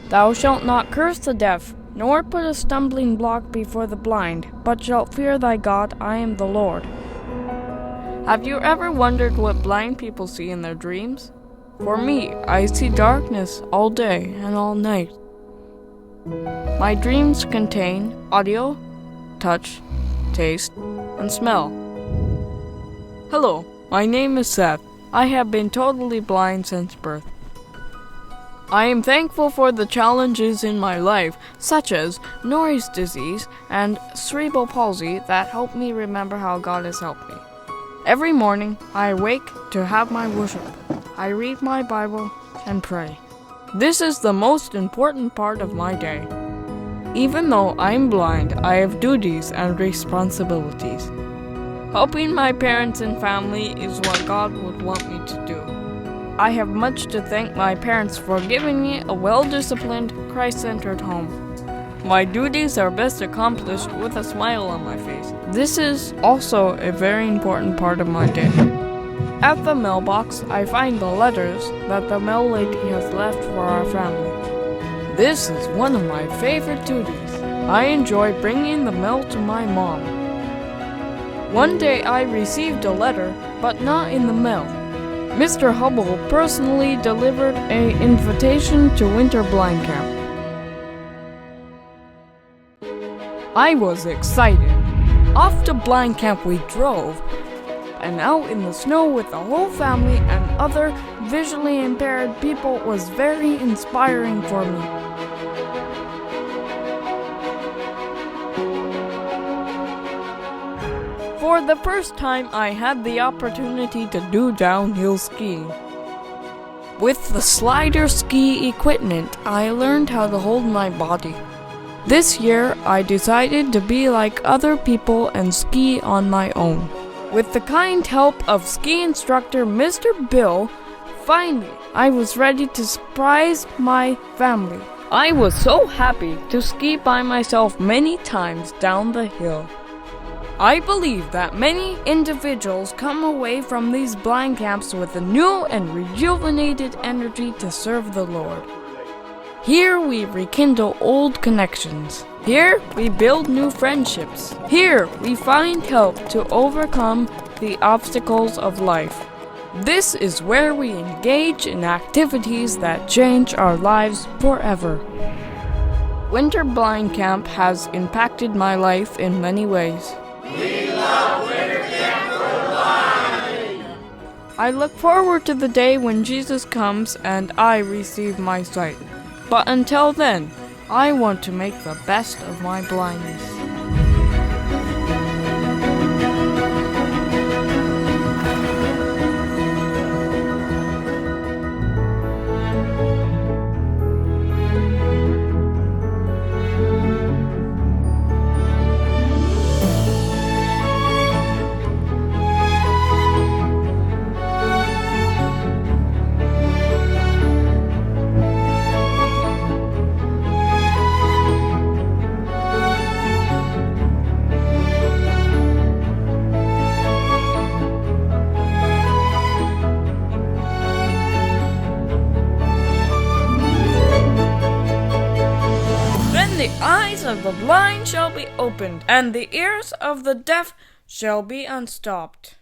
Thou shalt not curse the deaf, nor put a stumbling block before the blind, but shalt fear thy God. I am the Lord. Have you ever wondered what blind people see in their dreams? For me, I see darkness all day and all night. My dreams contain audio, touch, taste, and smell. Hello, my name is Seth. I have been totally blind since birth. I am thankful for the challenges in my life, such as Norris disease and cerebral palsy, that help me remember how God has helped me. Every morning, I awake to have my worship. I read my Bible and pray. This is the most important part of my day. Even though I'm blind, I have duties and responsibilities. Helping my parents and family is what God would want me to do. I have much to thank my parents for giving me a well-disciplined, Christ-centered home. My duties are best accomplished with a smile on my face. This is also a very important part of my day. At the mailbox, I find the letters that the mail lady has left for our family. This is one of my favorite duties. I enjoy bringing the mail to my mom. One day I received a letter, but not in the mail. Mr. Hubble personally delivered an invitation to Winter Blind Camp. I was excited. Off to Blind Camp we drove, and out in the snow with the whole family and other visually impaired people was very inspiring for me. For the first time, I had the opportunity to do downhill skiing. With the slider ski equipment, I learned how to hold my body. This year, I decided to be like other people and ski on my own. With the kind help of ski instructor Mr. Bill, finally, I was ready to surprise my family. I was so happy to ski by myself many times down the hill. I believe that many individuals come away from these blind camps with a new and rejuvenated energy to serve the Lord. Here we rekindle old connections. Here we build new friendships. Here we find help to overcome the obstacles of life. This is where we engage in activities that change our lives forever. Winter Blind Camp has impacted my life in many ways. We love Winter Camp for Blind! I look forward to the day when Jesus comes and I receive my sight. But until then, I want to make the best of my blindness. The eyes of the blind shall be opened, and the ears of the deaf shall be unstopped.